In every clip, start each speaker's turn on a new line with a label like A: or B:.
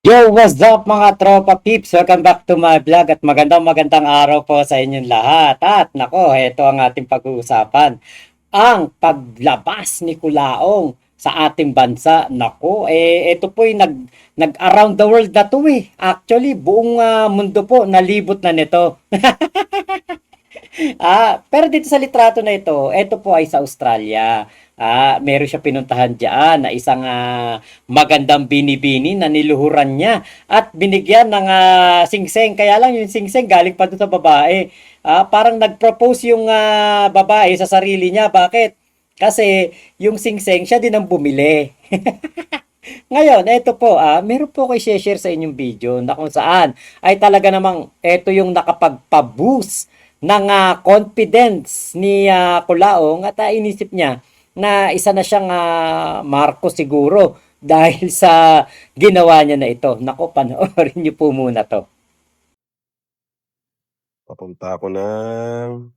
A: Yo, what's up mga tropa peeps? Welcome back to my vlog at magandang araw po sa inyong lahat. At nako, ito ang ating pag-uusapan. Ang paglabas ni Kulaong sa ating bansa. Nako, ito po yung nag-around the world na to eh. Actually, buong mundo po nalibot na nito. Pero dito sa litrato na ito po ay sa Australia. Meron siya pinuntahan diyan na isang magandang binibini na niluhuran niya at binigyan ng singseng. Kaya lang yung singseng galing pa doon sa babae. Parang nag-propose yung babae sa sarili niya. Bakit? Kasi yung singseng siya din ang bumili. Ngayon, eto po, meron po ko i-share sa inyong video na kung saan ay talaga namang eto yung nakapagpa-boost ng confidence ni Kulaong at inisip niya na isa na siyang Marcos siguro dahil sa ginawa niya na ito. Nako, panoorin niyo po muna to.
B: Papunta ako ng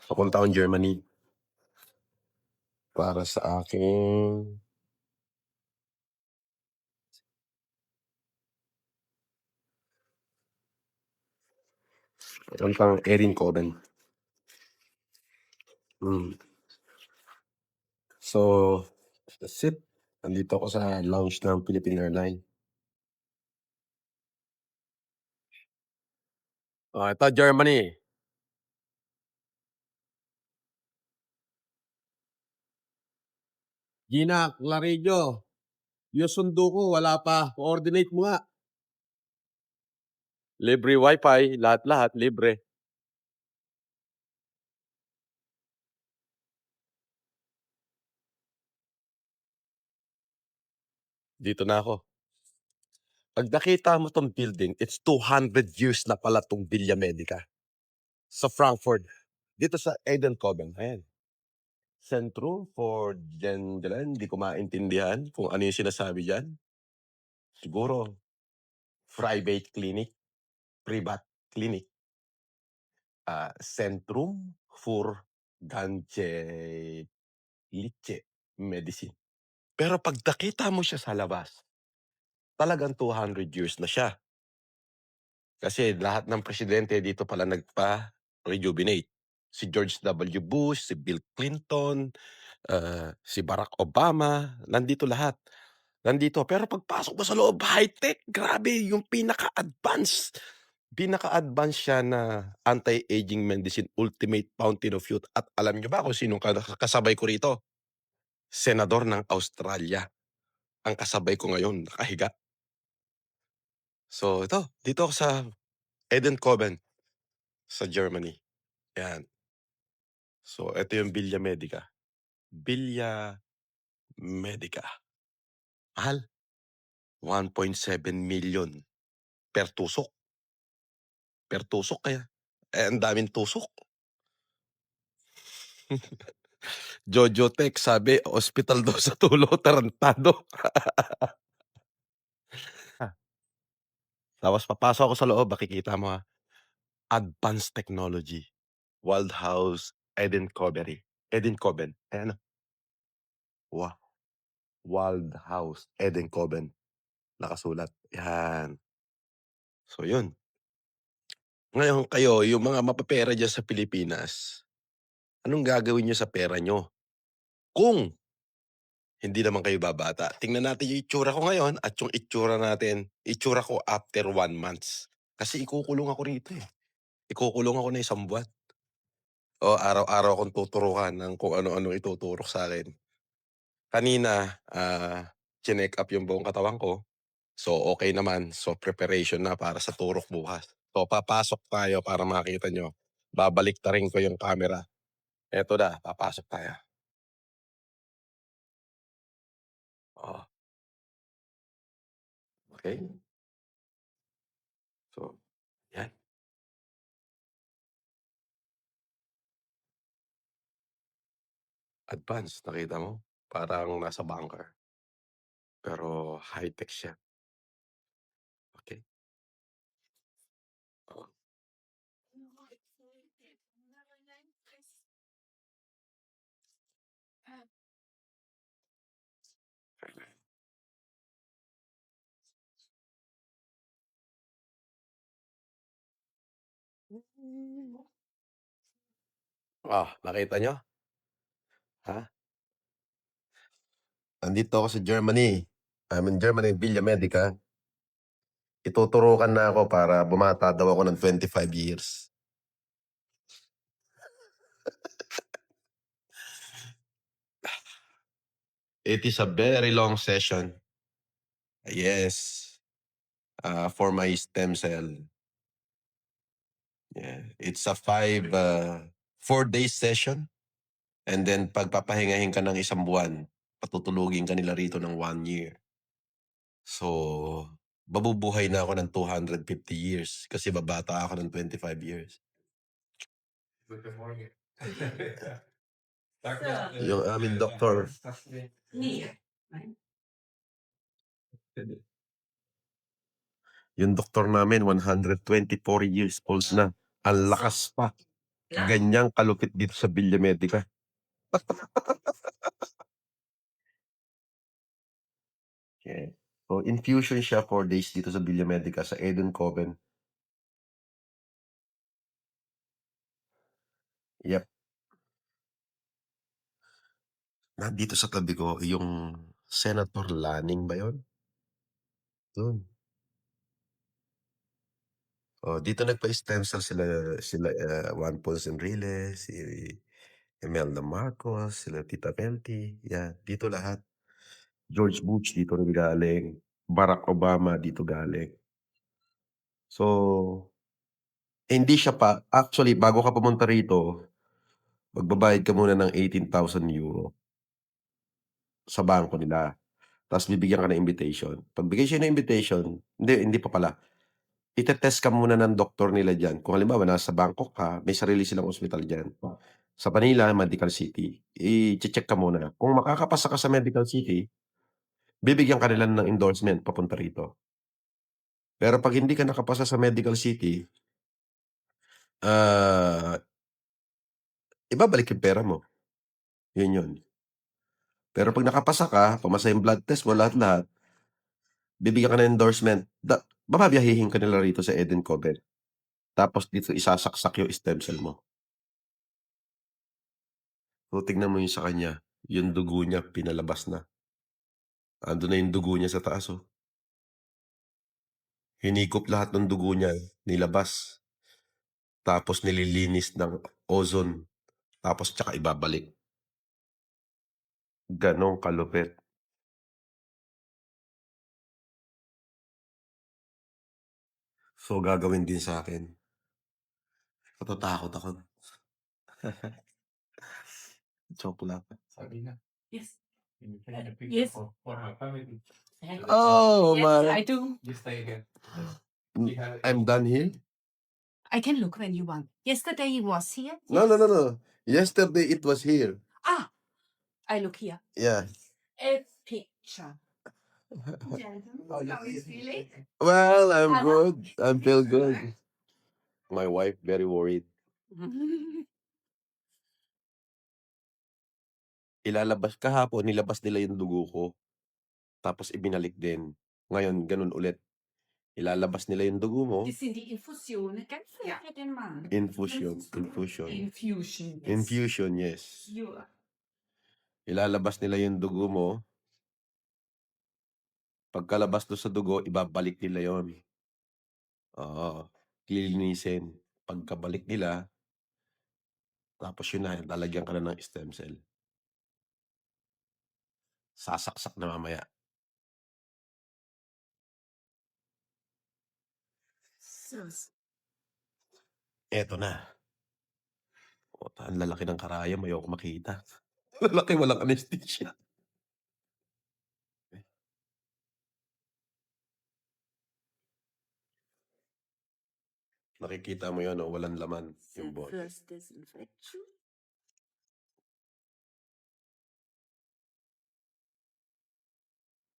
B: papunta akong Germany para sa aking papuntang Eindhoven. So, that's it. Nandito ako sa lounge ng Philippine Airlines. Ito Germany. Gina, Clarillo, yung sundo ko wala pa. Coordinate mo nga. Libre wifi, lahat-lahat libre. Dito na ako. Pag nakita mo tong building, it's 200 years na pala tong Villa Medica. Sa Frankfurt. Dito sa Eindhoven. Ayan. Centrum for Gender, hindi ko maintindihan kung ano yung sinasabi diyan. Siguro private clinic, private clinic. Centrum for Ganjeliche Medicine. Pero pag nakita mo siya sa labas, talagang 200 years na siya. Kasi lahat ng presidente dito pala nagpa-rejuvenate. Si George W. Bush, si Bill Clinton, si Barack Obama, nandito lahat. Nandito. Pero pagpasok mo sa loob, high-tech. Grabe, yung pinaka-advance siya na anti-aging medicine, ultimate fountain of youth. At alam niyo ba kung sinong kasabay ko rito? Senador ng Australia. Ang kasabay ko ngayon, nakahiga. So, dito ako sa Eindhoven, sa Germany. Yan. So, ito yung Villa Medica. Villa Medica. Mahal. 1.7 million per tusok. Per tusok kaya. Ang daming tusok. Jojo Tech sabi, hospital daw sa Tulo, tarantado. Tapos papasok ako sa loob, makikita mo advanced technology. Wild House Eindhoven. Eindhoven. Ayan. Wow. Wild House Eindhoven. Nakasulat. Yan. So, yun. Ngayon kayo, yung mga mapapera dyan sa Pilipinas, anong gagawin nyo sa pera nyo? Kung hindi naman kayo babata. Tingnan natin yung itsura ko ngayon at yung itsura ko after 1 month. Kasi ikukulong ako rito eh. Ikukulong ako na 1 buwan. O araw-araw akong tuturukan ng kung ano-ano ituturok sa akin. Kanina, chineck up yung buong katawan ko. So, okay naman. So, preparation na para sa turok bukas. So, papasok tayo para makita nyo. Babalik ta rin ko yung camera. Eto na, papasok tayo. Oh, okay. So, yan. Advance, nakita mo? Parang nasa bunker. Pero high-tech siya. Okay. Oh. Nakita niyo? Ha? Nandito ako sa Germany. I'm in Germany, Villa Medica. Ituturukan na ako para bumata daw ako ng 25 years. It is a very long session. Yes. For my stem cell. Yeah. It's a 4 days session. And then pagpapahingahin ka ng 1 buwan, patutulugin ka nila rito ng 1 year. So, mabubuhay na ako ng 250 years kasi babata ako ng 25 years. Yung aming doktor. Yung doktor namin, 124 years old na. Ang lakas pa. Ganyang kalupit dito sa Villa Medica. Yeah. So, infusion siya 4 days dito sa Villa Medica sa Edenkoben. Yep. Nandito sa tabi ko, yung Senator Laning ba yun? Doon. Dito nagpa-stem cell sila Juan Ponce Enrile, si Imelda Marcos, sila Tita Penti. Yeah, dito lahat. George Bush dito rin galing. Barack Obama dito galing. So, hindi siya actually, bago ka pumunta rito, magbabayad ka muna ng €18,000 sa bangko nila. Tapos bibigyan ka ng invitation. Pag bigay siya ng invitation, hindi pa pala. Ite-test ka muna ng doktor nila dyan. Kung halimbawa, nasa Bangkok ka, may sarili silang ospital dyan. Sa Manila, Medical City, i-check ka muna. Kung makakapasa ka sa Medical City, bibigyan ka nila ng endorsement papunta rito. Pero pag hindi ka nakapasa sa Medical City, ibabalik yung pera mo. Yun. Pero pag nakapasa ka, pumasa yung blood test mo, lahat-lahat, bibigyan ka ng endorsement. Bababiyahihin ka nila rito sa Edenkoben. Tapos dito isasaksak yung stem cell mo. So, tignan mo yung sa kanya. Yung dugo niya, pinalabas na. Ando na yung dugo niya sa taas, oh. Hinikop lahat ng dugo niya, nilabas. Tapos nililinis ng ozone. Tapos tsaka ibabalik. Ganong kalupit. So, gagawin din sa akin. Natatakot ako. Joke lang.
C: Yes. Yes.
B: Oh,
C: Yes,
B: my.
C: I do.
B: I'm done here?
C: I can look when you want. Yesterday he was here.
B: No.
C: Yes.
B: Yesterday it was here.
C: I look here.
B: Yeah.
C: A picture. Gentlemen, how is feeling?
B: Well, I'm good. I feel good. My wife very worried. Kahapon, nilabas nila yung dugo ko. Tapos ibinalik din. Ngayon, ganun ulit. Ilalabas nila yung dugo mo.
C: Das sind die Infusionen. Kennst du den Mann?
B: Infusion.
C: Infusion. Yes.
B: Infusion, yes.
C: Yeah.
B: Ilalabas nila yung dugo mo. Pagkalabas do sa dugo, ibabalik nila yon. Oo. Lilinisin. Pagkabalik nila, tapos yun na, lalagyan ka na ng stem cell. Sasaksak na mamaya. Eto na. Ang lalaki ng karayom, ayoko makita. Lalaki, walang anesthesia. Nakikita mo yun, walang laman yung bote.
C: First disinfection.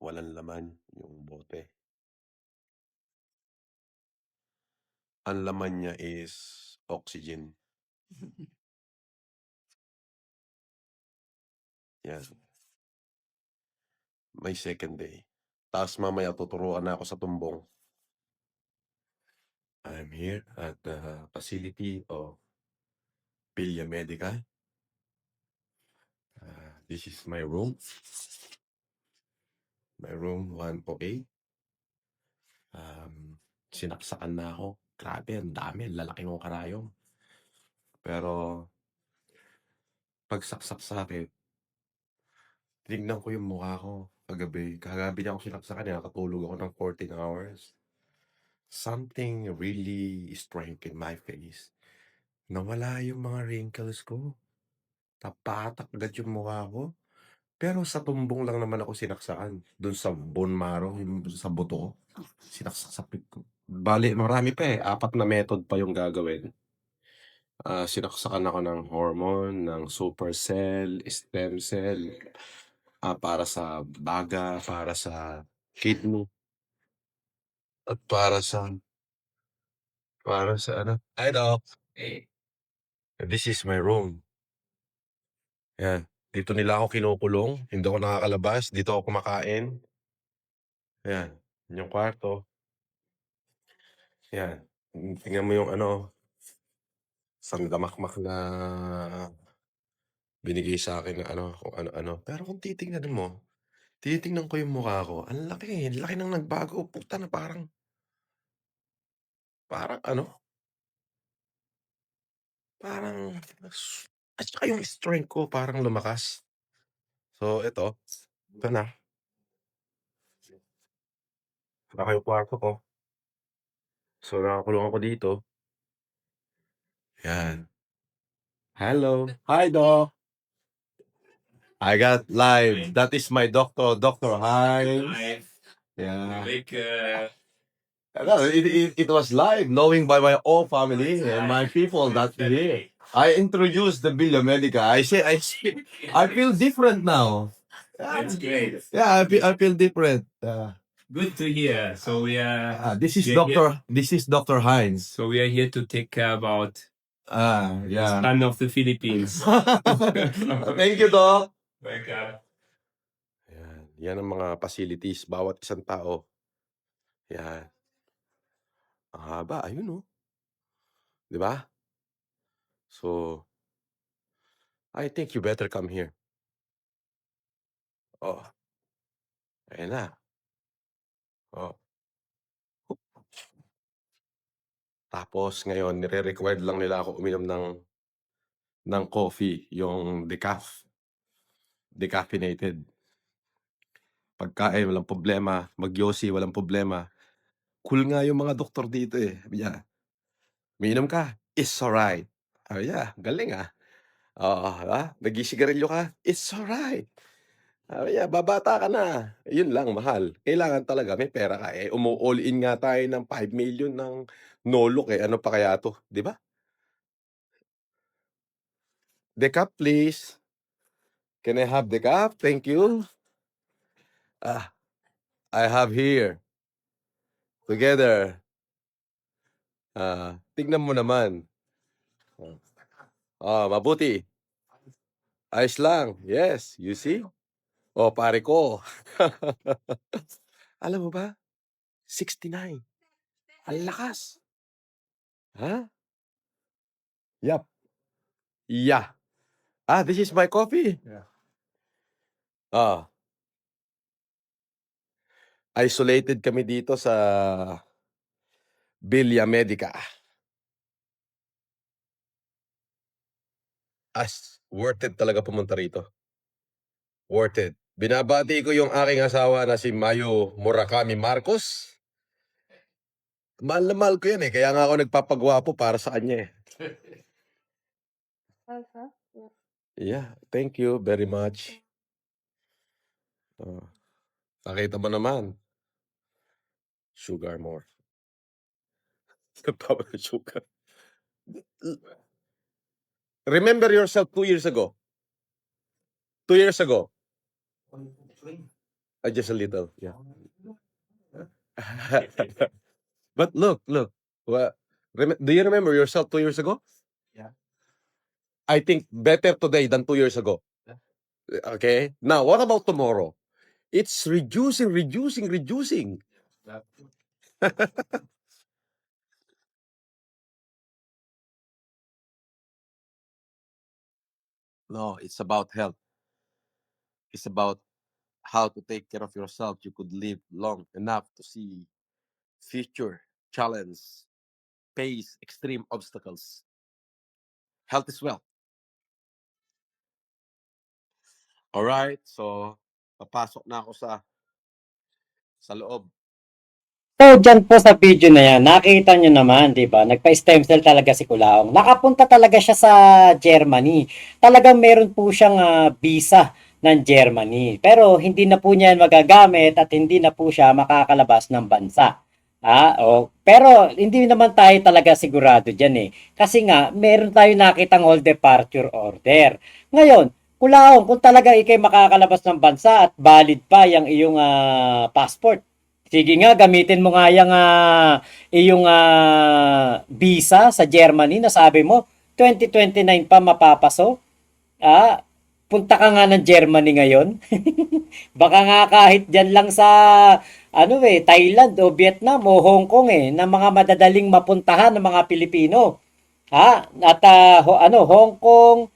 B: Walang laman yung bote. Ang laman niya is oxygen. Yan. May second day. Tapos mamaya tuturuan na ako sa tumbong. I'm here at the facility of Villa Medica. This is my room. My room 108. Sinaksakan na ako. Grabe, ang dami. Ang lalaki ng karayom. Pero, pagsaksak sa akin, tinignan ko yung mukha ko kagabi. Kagabi niya ako sinaksakan. Nakatulog ako ng 14 hours. Something really strange in my face. Nawala yung mga wrinkles ko. Tapatak agad yung mukha ko. Pero sa tumbong lang naman ako sinaksakan. Doon sa bone marrow, yung sa buto ko. Sinaksak sa pit ko. Bali, marami pa eh. 4 na method pa yung gagawin. Sinaksakan ako ng hormone, ng supercell, stem cell, para sa baga, para sa kidney, at para sa ano. Hi, Doc. This is my room. Yan. Dito nila ako kinukulong. Hindi ako nakakalabas. Dito ako kumakain. Yan. Yung kwarto. Yan. Tingnan mo yung ano, sangdamakmak na binigay sa akin na ano, kung ano-ano. Pero kung titingnan mo, titingnan ko yung mukha ko. Ang laki ng nagbago. Puta na parang ano, parang at saka yung strength ko parang lumakas. So ito na. Saka yung kwarto ko. So nakakulong ako dito. Yan. Hello. Hi, Doc. I got live. That is my doctor, Dr. Hines. Yeah. No, it was live, knowing by my own family and my people that here. I introduced the Villa Medica. I feel different now.
D: That's great.
B: Yeah, I feel different.
D: Good to hear. So we are
B: This is
D: Yeah, yeah.
B: Dr. Hines.
D: so we are here to take care about
B: Yeah.
D: son of the Philippines.
B: Thank you, Doc.
D: Welcome.
B: Yan ang mga facilities bawat isang tao. Yan. Ang haba, ayun, oh. 'Di ba? So, I think you better come here. Oh. Ayan na. Oh. Tapos ngayon nire-required lang nila ako uminom ng coffee, yung decaffeinated. Pagkain walang problema, mag-yosi walang problema. Cool nga yung mga doktor dito eh. Sabi niya, "Umiinom ka? It's alright." Sabi niya, galing ah. Oo, nag-sigarilyo ka? It's alright. Sabi niya, babata ka na. Yun lang, mahal. Kailangan talaga may pera ka eh. All in nga tayo ng 5 million ng no-look eh. Ano pa kaya to? Di ba? Decaf, please. Can I have decaf? Thank you. I have here. Together. Tignan mo naman. Mabuti. Ayos lang. Yes, you see? Oh, pare ko. Alam mo ba? 69. Ang lakas. Ha? Yep. Yeah. This is my coffee.
D: Yeah.
B: Isolated kami dito sa Villa Medica. Worth it talaga pumunta rito. Worth it. Binabati ko yung aking asawa na si Mayo Murakami Marcos. Mahal na mahal ko yan eh. Kaya nga ako nagpapagwapo para sa kanya eh. Yeah, thank you very much. Nakita mo naman. Sugar more. Sugar. Remember yourself 2 years ago. 2 years ago. Just a little, yeah. But look. Do you remember yourself 2 years ago?
D: Yeah.
B: I think better today than 2 years ago. Okay? Now, what about tomorrow? It's reducing. No, it's about health. It's about how to take care of yourself. You could live long enough to see future challenge, face extreme obstacles. Health is wealth. Alright, so papasok na ako sa loob.
A: So, dyan po sa video na yan, nakita nyo naman, di ba? Nagpa-stem cell talaga si Kulaong. Nakapunta talaga siya sa Germany. Talagang meron po siyang visa ng Germany. Pero hindi na po niya magagamit at hindi na po siya makakalabas ng bansa. Pero hindi naman tayo talaga sigurado dyan eh. Kasi nga, meron tayo nakitang all departure order. Ngayon, Kulaong, kung talaga ikay makakalabas ng bansa at valid pa yung iyong passport, sige nga, gamitin mo nga yung iyong visa sa Germany na sabi mo, 2029 pa mapapasok. Punta ka nga ng Germany ngayon. Baka nga kahit dyan lang sa Thailand o Vietnam o Hong Kong na mga madadaling mapuntahan ng mga Pilipino. At Hong Kong,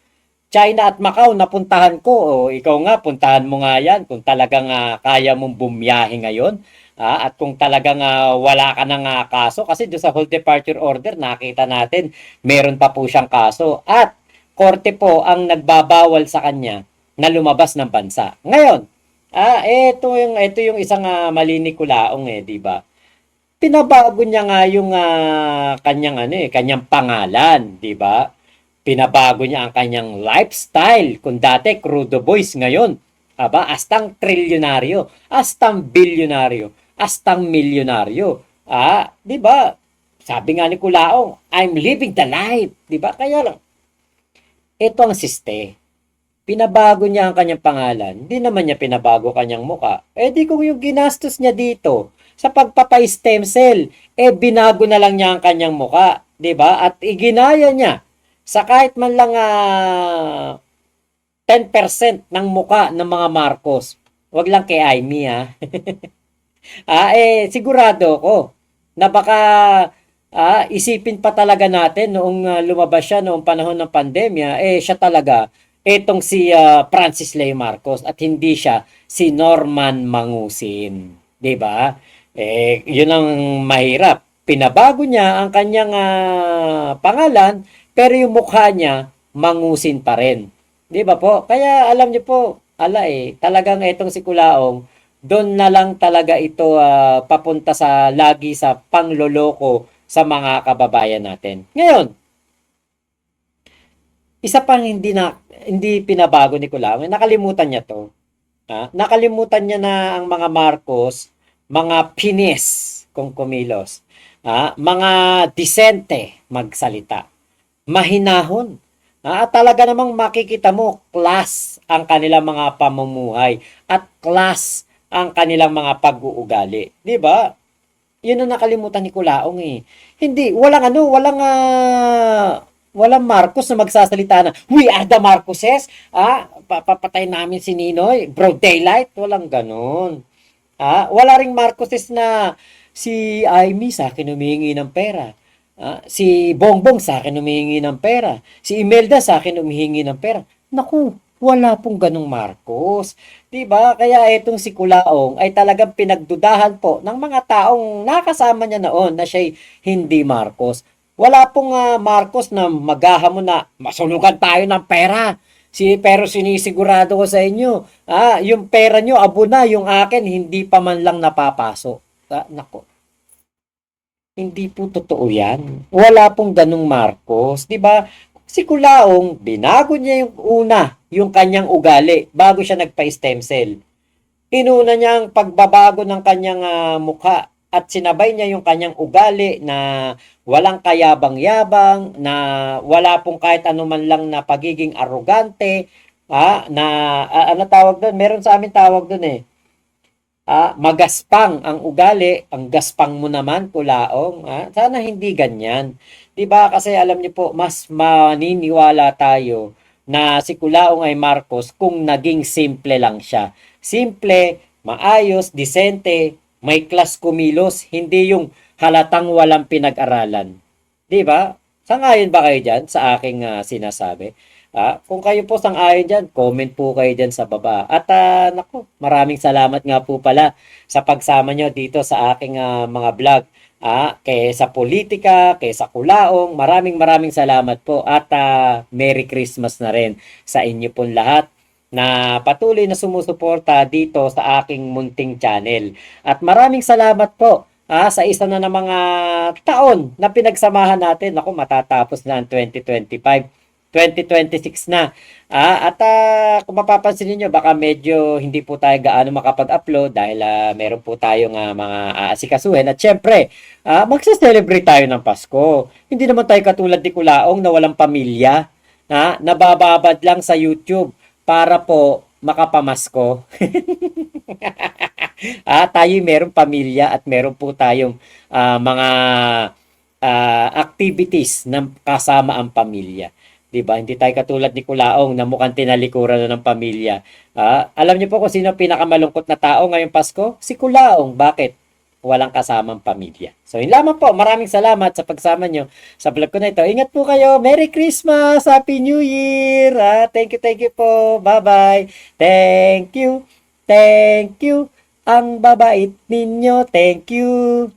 A: China at Macau napuntahan ko. O ikaw nga, puntahan mo nga yan kung talagang kaya mong bumiyahe ngayon. At kung talagang wala ka ng kaso, kasi doon sa whole departure order, nakita natin, meron pa po siyang kaso. At korte po ang nagbabawal sa kanya na lumabas ng bansa. Ngayon, ito yung isang mali ni Kulaong di ba? Pinabago niya nga yung kanyang pangalan, di ba? Pinabago niya ang kanyang lifestyle. Kung dati crudo boys, ngayon astang trilyonaryo, astang bilyonaryo, astang milyonaryo. Di ba? Sabi nga ni Kulaong, I'm living the life, di ba? Kaya lang ito ang siste. Pinabago niya ang kanyang pangalan. Hindi naman niya pinabago kanyang muka. Di kung yung ginastos niya dito sa pagpapa-stem cell, binago na lang niya ang kanyang muka. Diba? At iginaya niya sa kahit man lang 10% ng muka ng mga Marcos. Wag lang kay Amy sigurado ako na baka isipin pa talaga natin noong lumabas siya noong panahon ng pandemya, siya talaga, etong si Francis Leo Marcos at hindi siya si Norman Mangusin. Diba? Yun ang mahirap. Pinabago niya ang kanyang pangalan, pero yung mukha niya, Mangusin pa rin. Diba po? Kaya alam niyo po, talagang etong si Kulaong, doon na lang talaga ito papunta sa lagi sa pangloloko sa mga kababayan natin. Ngayon, isa pang hindi pinabago ni Kulaong, nakalimutan niya to. Nakalimutan niya na ang mga Marcos, mga pinis kung kumilos. Mga disente magsalita. Mahinahon. At talaga namang makikita mo, class ang kanilang mga pamumuhay at class ang kanilang mga pag-uugali. Di ba? Yun ang nakalimutan ni Kulaong Hindi, walang Marcos na magsasalita na, we are the Marcoses, papatay namin si Ninoy, broad daylight, walang ganon. Wala ring Marcoses na si Amy sa akin humihingi ng pera. Si Bongbong sa akin humihingi ng pera. Si Imelda sa akin humihingi ng pera. Naku, wala pong ganong Marcos. Diba? Kaya itong si Kulaong ay talagang pinagdudahan po ng mga taong nakasama niya noon na siya'y hindi Marcos. Wala pong Marcos na maghahamon na masunugan tayo ng pera. Pero sinisigurado ko sa inyo, yung pera nyo, abo na, yung akin, hindi pa man lang napapasok. Nako. Hindi po totoo yan. Wala pong ganong Marcos. Diba? Si Kulaong, binago niya yung kanyang ugali bago siya nagpa-stem cell. Inuna niya ang pagbabago ng kanyang mukha at sinabay niya yung kanyang ugali na walang kayabang-yabang, na wala pong kahit anuman lang na pagiging arrogante, ano tawag doon? Meron sa amin tawag doon magaspang ang ugali, ang gaspang mo naman, Kulaong. Sana hindi ganyan. 'Di ba? Kasi alam niyo po, mas maniniwala tayo na si Kulaong ay Marcos kung naging simple lang siya. Simple, maayos, disente, may class kumilos, hindi yung halatang walang pinag-aralan. 'Di ba? Sangayon ba kayo diyan sa aking sinasabi? Kung kayo po sang-ayon dyan, comment po kayo dyan sa baba. At naku, maraming salamat nga po pala sa pagsama nyo dito sa aking mga vlog. Kay sa politika, kay sa kulaong, maraming salamat po. At Merry Christmas na rin sa inyo pong lahat na patuloy na sumusuporta dito sa aking munting channel. At maraming salamat po sa isa na ng mga taon na pinagsamahan natin. Ako, matatapos na ang 2025. 2026 na. Kung mapapansin niyo baka medyo hindi po tayo gaano makapag-upload dahil meron po tayong mga aasikasuhin. At syempre, magse-celebrate tayo ng Pasko. Hindi naman tayo katulad ni Kulaong na walang pamilya, nabababad lang sa YouTube para po makapamasko. Tayo meron pamilya at meron po tayong mga activities na kasama ang pamilya. 'Di ba? Hindi tayo katulad ni Kulaong na mukhang tinalikuran na ng pamilya. Alam niyo po kung sino ang pinakamalungkot na tao ngayong Pasko? Si Kulaong. Bakit? Walang kasamang pamilya. So, yun lamang po. Maraming salamat sa pagsama nyo sa vlog ko na ito. Ingat po kayo. Merry Christmas! Happy New Year! Thank you po. Bye-bye. Thank you. Ang babait ninyo. Thank you.